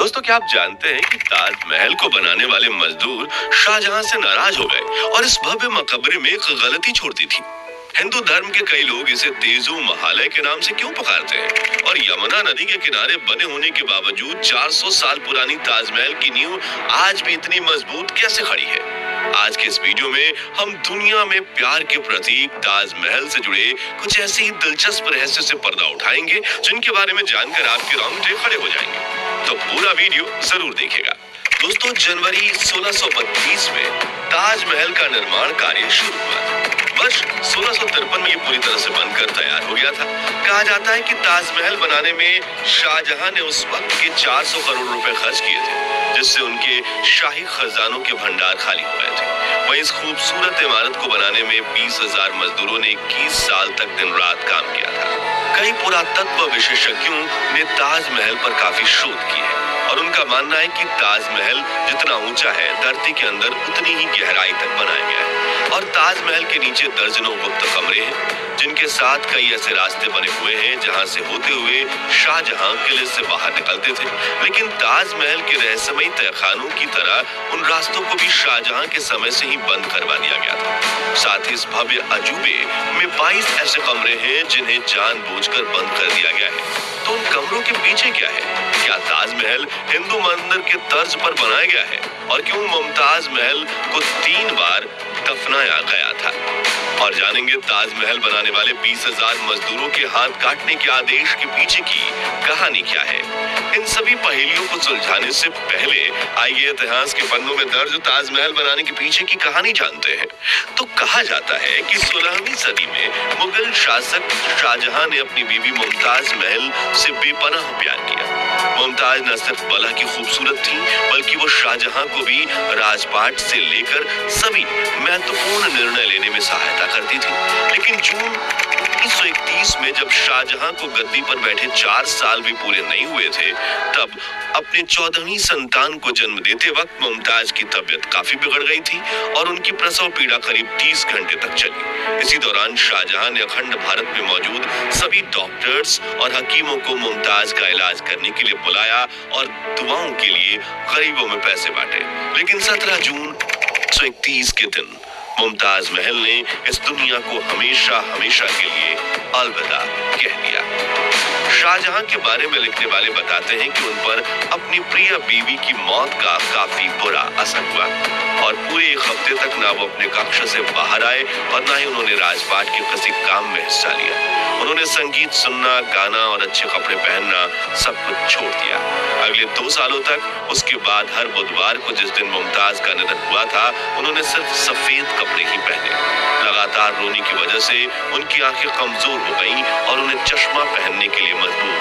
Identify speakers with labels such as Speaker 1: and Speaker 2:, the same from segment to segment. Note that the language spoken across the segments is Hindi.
Speaker 1: दोस्तों, क्या आप जानते हैं कि ताजमहल को बनाने वाले मजदूर शाहजहां से नाराज हो गए और इस भव्य मकबरे में एक गलती छोड़ दी थी। हिंदू धर्म के कई लोग इसे तेजो महालय के नाम से क्यों पुकारते हैं, और यमुना नदी के किनारे बने होने के बावजूद 400 साल पुरानी ताजमहल की नींव आज भी इतनी मजबूत कैसे खड़ी है। आज के इस वीडियो में हम दुनिया में प्यार के प्रतीक ताजमहल से जुड़े कुछ ऐसे ही दिलचस्प रहस्य से पर्दा उठाएंगे जिनके बारे में जानकर आपके रोंगटे खड़े हो जाएंगे। तो पूरा वीडियो जरूर देखिएगा। दोस्तों, जनवरी 1632 में ताजमहल का निर्माण कार्य शुरू हुआ। वर्ष 1653 में ये पूरी तरह से बनकर तैयार हो गया था। कहा जाता है कि ताजमहल बनाने में शाहजहां ने उस वक्त के 400 करोड़ रुपए खर्च किए थे, जिससे उनके शाही खजानों के भंडार खाली हो गए थे। वहीं इस खूबसूरत इमारत को बनाने में 20,000 मजदूरों ने 21 साल तक दिन रात काम किया था। कई पुरातत्व विशेषज्ञों ने ताजमहल पर काफी शोध की है और उनका मानना है कि ताजमहल जितना ऊंचा है, धरती के अंदर उतनी ही गहराई तक बनाया गया है। और ताजमहल के नीचे दर्जनों गुप्त कमरे हैं, जिनके साथ कई ऐसे रास्ते बने हुए हैं जहां से होते हुए शाहजहां किले से बाहर निकलते थे। लेकिन ताजमहल के रहस्यमयी तहखानों की तरह उन रास्तों को भी शाहजहां के समय से ही बंद करवा दिया गया था। साथ ही इस भव्य अजूबे में 22 ऐसे कमरे हैं जिन्हें जानबूझकर बंद कर दिया गया है। तो उन कमरों के पीछे क्या है? क्या ताजमहल हिंदू मंदिर के तर्ज पर बनाया गया है? और क्यों मुमताज महल को 3 बार दफनाया गया था? और जानेंगे ताजमहल बनाने वाले 20,000 मजदूरों के हाथ काटने के आदेश के पीछे की कहानी क्या है। इन सभी पहेलियों को सुलझाने से पहले आइए इतिहास के पन्नों में दर्ज ताजमहल बनाने के पीछे की कहानी जानते हैं। तो कहा जाता है कि 16वीं सदी में मुगल शासक शाहजहां ने अपनी बीवी मुमताज महल से बेपनाह प्यार किया। मुमताज न सिर्फ बला की खूबसूरत थी, बल्कि वो शाहजहां को भी राजपाट से लेकर सभी महत्वपूर्ण निर्णय लेने में सहायता करती थी। लेकिन जून 1931 में जब शाहजहां को गद्दी पर बैठे 4 साल भी पूरे नहीं हुए थे, तब अपने 14वीं संतान को जन्म देते वक्त मुमताज की तबीयत काफी बिगड़ गई थी और उनकी प्रसव पीड़ा करीब 30 घंटे तक चली। इसी दौरान शाहजहां ने अखंड भारत में मौजूद सभी डॉक्टर्स और हकीमों को मुमताज का इलाज करने के लिए बुलाया और दुआओं के लिए गरीबों में पैसे बांटे। लेकिन 17 जून 1931 के दिन मुमताज महल ने इस दुनिया को हमेशा हमेशा के लिए अलविदा कह दिया। शाहजहां के बारे में लिखने वाले बताते हैं कि उन पर अपनी प्रिय बीवी की मौत का काफी बुरा असर हुआ और पूरे 1 हफ्ते तक ना वो अपने कक्ष से बाहर आए और ना ही उन्होंने राजपाट के किसी काम में हिस्सा लिया। उन्होंने संगीत सुनना, गाना और अच्छे कपड़े पहनना सब कुछ छोड़ दिया। अगले 2 सालों तक उसके बाद हर बुधवार को जिस दिन मुमताज का निधन हुआ था, उन्होंने सिर्फ सफेद कपड़े ही पहने। लगातार रोने की वजह से उनकी आंखें कमजोर हो गईं और उन्हें चश्मा पहनने के लिए मजबूर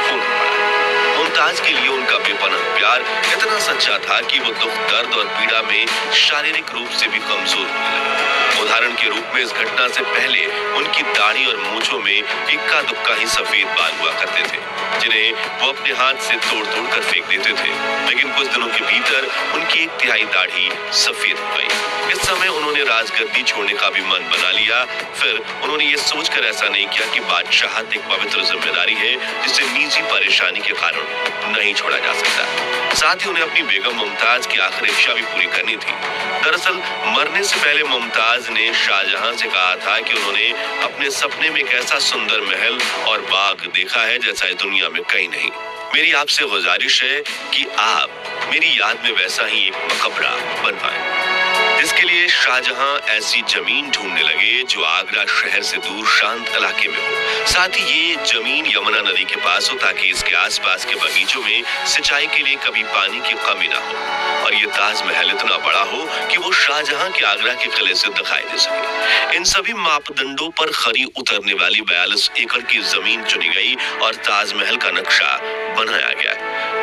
Speaker 1: होना पड़ा। मुमताज के लिए उनका बेपनाह प्यार इतना सच्चा था कि वो दुख, दर्द और पीड़ा में शारीरिक रूप से भी कमजोर होने लगे। उदाहरण के रूप में इस घटना से पहले उनकी दाढ़ी और मूंछों में इक्का दुक्का ही सफेद बाल हुआ करते थे, जिन्हें वो अपने हाथ से तोड़-तोड़ कर फेंक देते थे। लेकिन कुछ दिनों के भीतर उनकी 1/3 दाढ़ी सफेद हो गई। इस समय उन्होंने राजगद्दी छोड़ने का भी मन बना लिया। फिर उन्होंने ये सोचकर ऐसा नहीं किया कि बादशाहत एक पवित्र जिम्मेदारी है जिसे निजी परेशानी के कारण नहीं छोड़ा जा सकता। साथ ही उन्हें अपनी बेगम मुमताज की आखिरी इच्छा भी पूरी करनी थी। दरअसल मरने से पहले मुमताज ने शाहजहां से कहा था कि उन्होंने अपने सपने में एक ऐसा सुंदर महल और बाग देखा है जैसा इस दुनिया में कहीं नहीं। मेरी आपसे गुजारिश है कि आप मेरी याद में वैसा ही एक मकबरा बनवाएं। इसके लिए शाहजहां ऐसी जमीन ढूंढने लगे जो आगरा शहर से दूर शांत इलाके में हो। साथ ही ये जमीन यमुना नदी के पास हो ताकि इसके आसपास के बगीचों में सिंचाई के लिए कभी पानी की कमी ना हो और ये ताजमहल इतना बड़ा हो कि वो शाहजहां के आगरा के किले से दिखाई दे सके। इन सभी मापदंडों पर खरी उतरने वाली 42 एकड़ की जमीन चुनी गई और ताजमहल का नक्शा बनाया गया,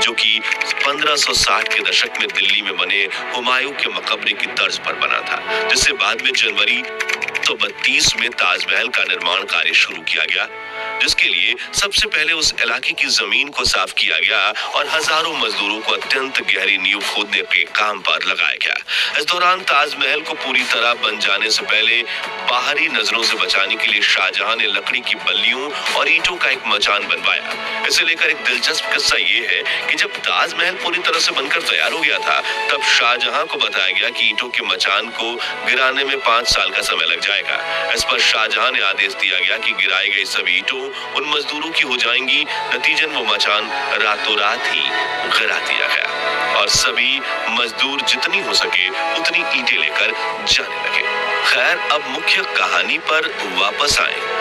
Speaker 1: जो कि 1560 के दशक में दिल्ली में बने हुमायूं के मकबरे की तर्ज पर बना था, जिससे बाद में जनवरी 1932 में ताजमहल का निर्माण कार्य शुरू किया गया, जिसके लिए सबसे पहले उस इलाके की जमीन को साफ किया गया और हजारों मजदूरों को अत्यंत गहरी नींव खोदने के काम पर लगाया गया। इस दौरान ताजमहल को पूरी तरह बन जाने से पहले बाहरी नजरों से बचाने के लिए शाहजहां ने लकड़ी की बल्लियों और ईंटों का एक मचान बनवाया। इसे लेकर एक दिलचस्प किस्सा ये है कि जब ताजमहल पूरी तरह से बनकर तैयार हो गया था, तब शाहजहां को बताया गया कि ईंटों के मचान को गिराने में 5 साल का समय लग जाएगा। इस पर शाहजहां ने आदेश दिया गया कि गिराई गई सभी ईंटों उन मजदूरों की हो जाएंगी। नतीजन वो मचान रातों रात ही गिरा दिया गया और सभी मजदूर जितनी हो सके उतनी ईंटें लेकर जाने लगे। खैर, अब मुख्य कहानी पर वापस आए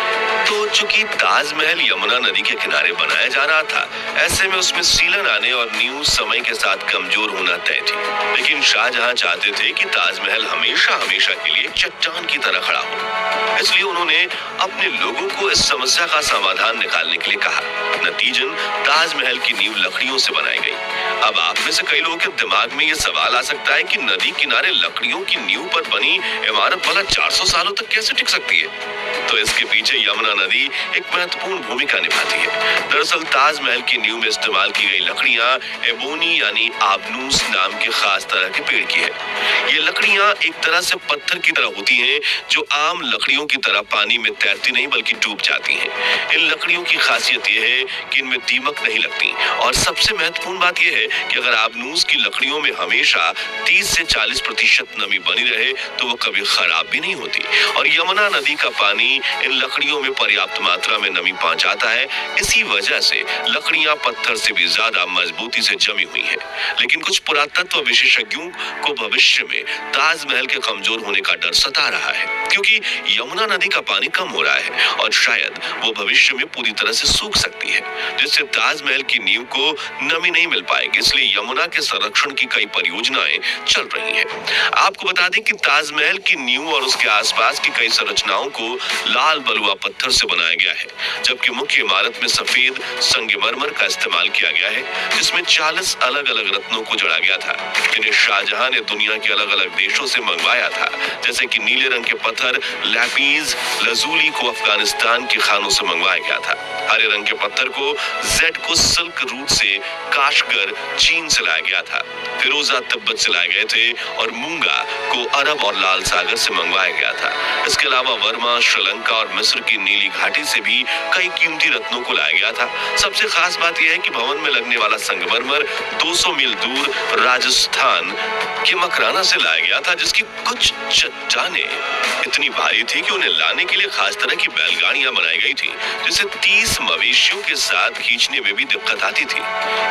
Speaker 1: तो चूंकि ताजमहल यमुना नदी के किनारे बनाया जा रहा था, ऐसे में उसमें सीलन आने और नींव समय के साथ कमजोर होना तय थी। लेकिन शाहजहां चाहते थे कि ताजमहल हमेशा हमेशा के लिए चट्टान की तरह खड़ा हो, इसलिए उन्होंने अपने लोगों को इस समस्या का समाधान निकालने के लिए कहा। नतीजन ताजमहल की नींव लकड़ियों से बनाई गई। अब आप में से कई लोगों के दिमाग में ये सवाल आ सकता है कि नदी किनारे लकड़ियों की नींव पर बनी इमारत वाला 400 सालों तक कैसे टिक सकती है? तो इसके पीछे यमुना नदी एक महत्वपूर्ण भूमिका निभाती है। दरअसल ताजमहल की नींव में इस्तेमाल की गई लकड़ियां एबोनी यानी आबनूस नाम के खास तरह के पेड़ की है। ये लकड़ियां एक तरह से पत्थर की तरह होती हैं, जो आम लकड़ियों की तरह पानी में तैरती नहीं बल्कि डूब जाती हैं। इन लकड़ियों की खासियत यह है कि इनमें दीमक नहीं लगती और सबसे महत्वपूर्ण बात यह है कि अगर आबनूस की लकड़ियों में हमेशा 30 से 40% नमी बनी रहे तो वो कभी खराब भी नहीं होती। और यमुना नदी का पानी इन लकड़ियों में पर्याप्त मात्रा में नमी पहुंचाता है। इसी वजह से लकड़ियां पत्थर से भी ज्यादा मजबूती से जमी हुई हैं। लेकिन कुछ पुरातत्व विशेषज्ञों को भविष्य में ताजमहल के कमजोर होने का डर सता रहा है, क्योंकि यमुना नदी का पानी कम हो रहा है और शायद वो भविष्य में पूरी तरह से सूख सकती है, जिससे ताजमहल की नींव को नमी नहीं मिल पाएगी। इसलिए यमुना के संरक्षण की कई परियोजनाएं चल रही हैं। आपको बता दें कि ताजमहल की नींव और उसके आसपास की कई संरचनाओं को लाल बलुआ पत्थर से बनाया गया है, जबकि मुख्य इमारत में सफेद संगमरमर का इस्तेमाल किया गया है, जिसमें 40 अलग अलग रत्नों को जड़ा गया था। इन्हें शाहजहां ने दुनिया के अलग अलग देशों से मंगवाया था, जैसे कि नीले रंग के पत्थर लैपीज लजूली को अफगानिस्तान के खानों से मंगवाया गया था। हरे रंग के पत्थर को जेड को सिल्क रूट से काशगर चीन से लाया गया था। फिरोजा तिब्बत से लाए गए थे और मूंगा को अरब और लाल सागर से मंगवाया गया था। इसके अलावा वर्मा, श्रीलंका और मिस्र की नीली घाटी से भी कई कीमती रत्नों को लाया गया था। सबसे खास बात यह है कि भवन में लगने वाला संगमरमर 200 मील दूर राजस्थान के मकराना से लाया गया था, जिसकी कुछ चट्टानें इतनी भारी थी कि उन्हें लाने के लिए खास तरह की बैलगाड़ियां बनाई गई थी, जिसे 30 मवेशियों के साथ खींचने में भी दिक्कत आती थी।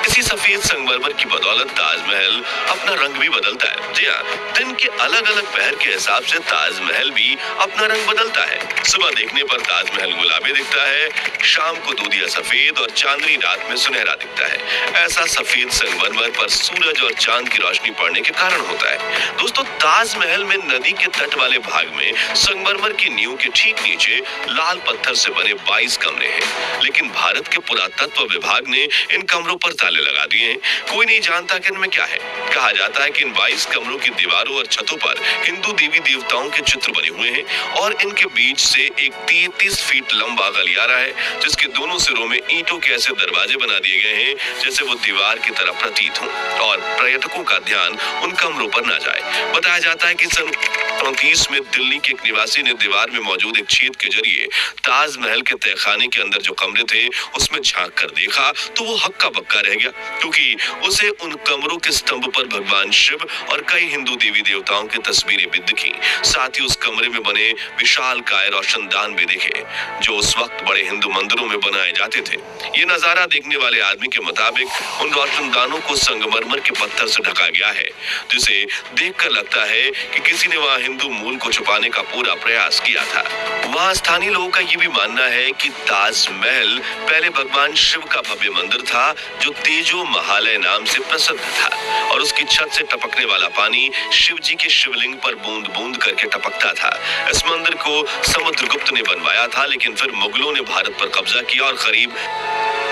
Speaker 1: इसी सफेद संगमरमर की बदौलत ताजमहल अपना रंग भी बदलता है। जी हाँ, दिन के अलग अलग पहर के हिसाब से ताजमहल भी अपना रंग बदलता है। सुबह देखने पर ताजमहल गुलाबी दिखता है, शाम को दूधिया सफेद और चांदनी रात में सुनहरा दिखता है। ऐसा सफेद संगमरमर पर सूरज और चांद की रोशनी पड़ने के कारण होता है। दोस्तों, ताजमहल में नदी के तट वाले भाग में संगमरमर की नींव के ठीक नीचे लाल पत्थर से बने 22 कमरे हैं, लेकिन भारत के पुरातत्व विभाग ने इन कमरों पर ताले लगा दिए हैं। कोई नहीं जानता कि इनमें क्या है। कहा जाता है कि इन 22 कमरों की दीवारों और छतों पर हिंदू देवी देवताओं के चित्र बने हुए हैं और इनके बीच से एक 33 फीट लंबा गलियारा है, जिसके दोनों सिरों में ईंटों के ऐसे दरवाजे बना दिए गए हैं जैसे वो दीवार की तरह प्रतीत हों और पर्यटकों का ध्यान उन कमरों पर न जाए। बताया जाता है कि सन 1934 में दिल्ली के एक निवासी ने दीवार में मौजूद एक छेद के जरिए ताजमहल के तहखाने के अंदर जो कमरे थे उसमें झांक कर देखा तो वो हक्का बक्का रह गया, क्योंकि उसे उन कमरों के स्तंभ पर भगवान शिव और कई हिंदू देवी देवताओं की तस्वीरें भी दिखी। साथ ही उस कमरे में बने विशाल काय रोशनदान भी दिखे, जो उस वक्त बड़े हिंदू मंदिरों में बनाए जाते थे। ये नजारा देखने वाले आदमी के मुताबिक उन रोशनदानों को संगमरमर के पत्थर से ढका गया है, जिसे देखकर लगता है कि किसी ने वहाँ हिंदू मूल को छुपाने का पूरा प्रयास किया था। वहाँ स्थानीय लोगों का ये भी मानना है कि ताजमहल पहले भगवान शिव का भव्य मंदिर था, जो तेजो महालय नाम से प्रसिद्ध था और उसकी छत से टपकने वाला पानी शिव जी के शिवलिंग पर बूंद बूंद करके टपकता था। इस मंदिर को समुद्रगुप्त ने बनवाया था, लेकिन फिर मुगलों ने भारत पर कब्जा किया और करीब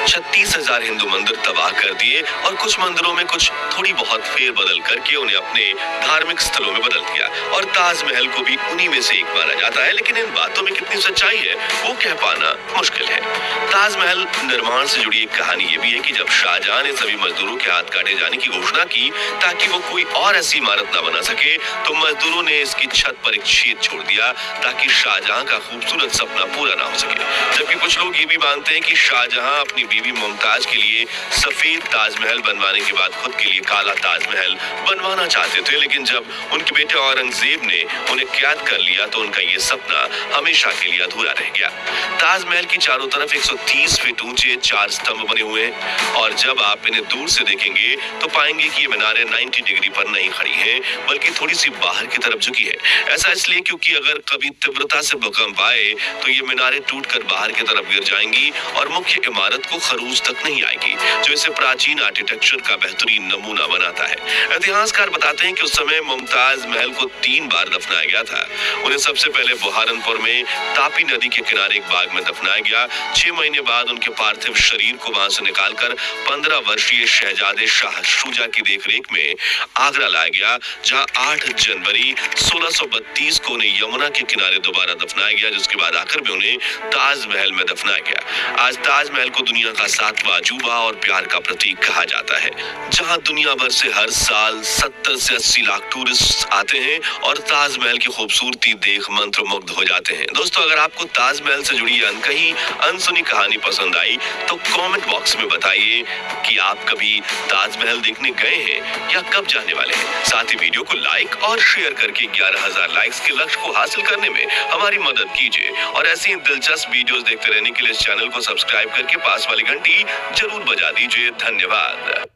Speaker 1: 36,000 हिंदू मंदिर तबाह कर दिए और कुछ मंदिरों में कुछ थोड़ी बहुत फेर बदल करके उन्हें अपने धार्मिक स्थलों में बदल दिया और ताजमहल को भी उन्हीं में से एक माना जाता है। लेकिन इन बातों में कितनी सच्चाई है वो कह पाना मुश्किल है। ताजमहल निर्माण से जुड़ी एक कहानी ये भी है कि जब शाहजहां ने सभी मजदूरों के हाथ काटे जाने की घोषणा की ताकि वो कोई और ऐसी इमारत न बना सके, तो मजदूरों ने इसकी छत पर एक छेद छोड़ दिया ताकि शाहजहां का खूबसूरत सपना पूरा ना हो सके। जबकि कुछ लोग ये भी मानते हैं कि शाहजहां अपनी बीवी मुमताज के लिए सफेद ताजमहल बनवाने के बाद खुद के लिए काला ताजमहल बनवाना चाहते थे, लेकिन जब उनके बेटे औरंगजेब ने उन्हें कैद कर लिया तो उनका ये सपना हमेशा के लिए अधूरा रह गया। ताजमहल की चारों तरफ 130 फीट ऊंचे 4 स्तंभ बने हुए हैं और जब आप इन्हें दूर से देखेंगे तो पाएंगे कि ये मीनारें 90 डिग्री पर नहीं खड़ी हैं, बल्कि थोड़ी सी बाहर की तरफ झुकी है। ऐसा इसलिए क्योंकि अगर कभी तीव्रता से भूकंप आए तो ये मीनारें टूटकर बाहर की तरफ गिर जाएंगी और मुख्य इमारत को खरूज तक नहीं आएगी, जो इसे प्राचीन आर्किटेक्चर का बेहतरीन नमूना बनाता है। इतिहासकार बताते हैं कि उस समय मुमताज महल को 3 बार दफनाया गया था। उन्हें सबसे पहले बुहारनपुर में तापी नदी के किनारे एक बाग में दफनाया गया। 6 महीने बाद उनके पार्थिव शरीर को वहां से निकालकर 15 वर्षीय शहजादे शाह शुजा की देखरेख में आगरा लाया गया, जहां 8 जनवरी 1632 को उन्हें यमुना के किनारे दोबारा दफनाया गया, जिसके बाद आखिर में उन्हें ताजमहल में दफनाया गया। आज ताजमहल को दुनिया का 7वां अजूबा और प्यार का प्रतीक कहा जाता है, जहां दुनिया भर से हर साल 70 से 80 लाख टूरिस्ट आते हैं और ताजमहल की खूबसूरती देख मंत्रमुग्ध हो जाते हैं। दोस्तों, अगर आपको ताजमहल से जुड़ी अनकही अनसुनी कहानी पसंद आई तो कमेंट बॉक्स में बताइए कि आप कभी ताजमहल देखने गए हैं या कब जाने वाले हैं। साथ ही वीडियो को लाइक और शेयर करके 11,000 लाइक्स के लक्ष्य को हासिल करने में हमारी मदद कीजिए और ऐसी ही दिलचस्प वीडियोस देखते रहने के लिए इस चैनल को सब्सक्राइब करके पास वाली घंटी जरूर बजा दीजिए। धन्यवाद।